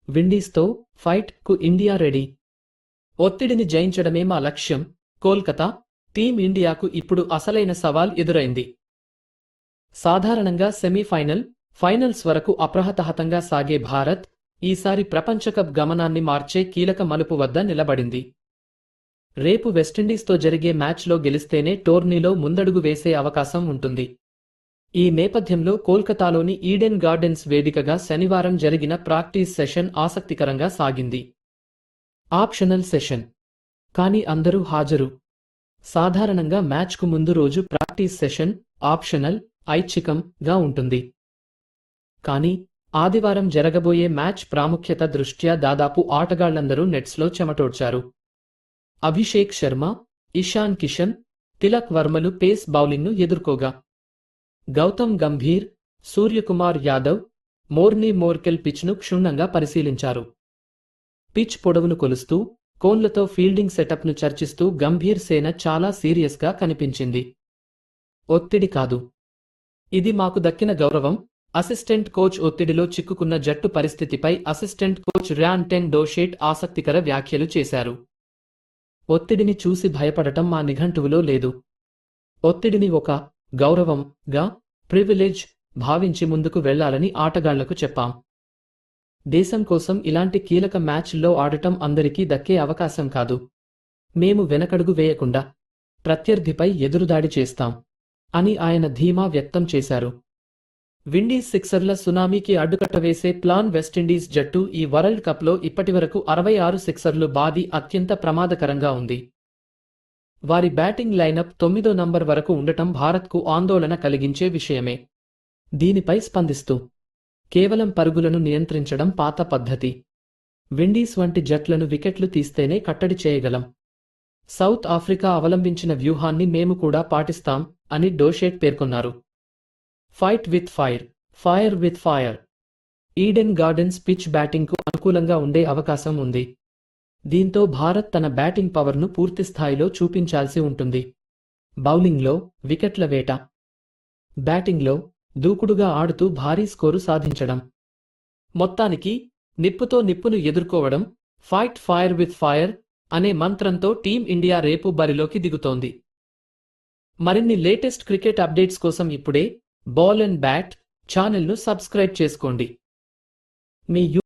విండీస్తో fight కు India ready. ఒత్తిడిని జయించడమే మా లక్ష్యం. కోల్కతా టీమిండియాకు ఇప్పుడు అసలైన సవాల్ ఎదురైంది. సాధారణంగా సెమీఫైనల్, ఫైనల్స్ వరకు అప్రహతహతంగా సాగే భారత్ ఈసారి ప్రపంచకప్ గమనాన్ని మార్చే కీలక మలుపు వద్ద నిలబడింది. రేపు వెస్టిండీస్తో జరిగే మ్యాచ్లో గెలిస్తేనే టోర్నీలో ముందడుగు వేసే అవకాశం ఉంటుంది. ఈ నేపథ్యంలో కోల్కతాలోని ఈడెన్ గార్డెన్స్ వేదికగా శనివారం జరిగిన ప్రాక్టీస్ సెషన్ ఆసక్తికరంగా సాగింది. ఆప్షనల్ సెషన్, కానీ అందరూ హాజరు. సాధారణంగా మ్యాచ్కు ముందు రోజు ప్రాక్టీస్ సెషన్ ఆప్షనల్, ఐచ్ఛికంగా ఉంటుంది. కానీ ఆదివారం జరగబోయే మ్యాచ్ ప్రాముఖ్యత దృష్ట్యా దాదాపు ఆటగాళ్లందరూ నెట్స్లో చెమటోడ్చారు. అభిషేక్ శర్మ, ఇషాన్ కిషన్, తిలక్ వర్మలు పేస్ బౌలింగ్ను ఎదుర్కోగా, గౌతమ్ గంభీర్, సూర్యకుమార్ యాదవ్, మోర్నీ మోర్కెల్ పిచ్ను క్షుణ్ణంగా పరిశీలించారు. పిచ్ పొడవును కొలుస్తూ, కోన్లతో ఫీల్డింగ్ సెటప్ను చర్చిస్తూ గంభీర్ సేన చాలా సీరియస్గా కనిపించింది. ఒత్తిడి కాదు, ఇది మాకు దక్కిన గౌరవం. అసిస్టెంట్ కోచ్ ఒత్తిడిలో చిక్కుకున్న జట్టు పరిస్థితిపై అసిస్టెంట్ కోచ్ ర్యాన్ టెన్ డోషేట్ ఆసక్తికర వ్యాఖ్యలు చేశారు. ఒత్తిడిని చూసి భయపడటం మా నిఘంటువులో లేదు. ఒత్తిడిని ఒక గౌరవంగా, ప్రివిలేజ్ భావించి ముందుకు వెళ్లాలని ఆటగాళ్లకు చెప్పాం. దేశం కోసం ఇలాంటి కీలక మ్యాచ్ల్లో ఆడటం అందరికీ దక్కే అవకాశం కాదు. మేము వెనకడుగు వేయకుండా ప్రత్యర్థిపై ఎదురుదాడి చేస్తాం అని ఆయన ధీమా వ్యక్తం చేశారు. విండీస్ సిక్సర్ల సునామీకి అడ్డుకట్ట వేసే ప్లాన్ వెస్టిండీస్ జట్టు ఈ వరల్డ్ కప్లో ఇప్పటివరకు 66 సిక్సర్లు బాది అత్యంత ప్రమాదకరంగా ఉంది. వారి బ్యాటింగ్ లైనప్ 9వ నంబర్ వరకు ఉండటం భారత్కు ఆందోళన కలిగించే విషయమే. దీనిపై స్పందిస్తూ, కేవలం పరుగులను నియంత్రించడం పాత పద్ధతి. విండీస్ వంటి జట్లను వికెట్లు తీస్తేనే కట్టడి చేయగలం. సౌత్ ఆఫ్రికా అవలంబించిన వ్యూహాన్ని మేము కూడా పాటిస్తాం అని డోషేట్ పేర్కొన్నారు. Fight with fire, fire with fire. Eden Gardens pitch బ్యాటింగ్కు అనుకూలంగా ఉండే అవకాశం ఉంది. దీంతో భారత్ తన బ్యాటింగ్ పవర్ను పూర్తిస్థాయిలో చూపించాల్సి ఉంటుంది. బౌలింగ్లో వికెట్ల వేట, బ్యాటింగ్లో దూకుడుగా ఆడుతూ భారీ స్కోరు సాధించడం. మొత్తానికి నిప్పుతో నిప్పును ఎదుర్కోవడం, ఫైట్ ఫైర్ విత్ ఫైర్ అనే మంత్రంతో టీం ఇండియా రేపు బరిలోకి దిగుతోంది. మరిన్ని లేటెస్ట్ క్రికెట్ అప్డేట్స్ కోసం ఇప్పుడే బాల్ అండ్ బ్యాట్ ఛానల్ను సబ్స్క్రైబ్ చేసుకోండి. మీ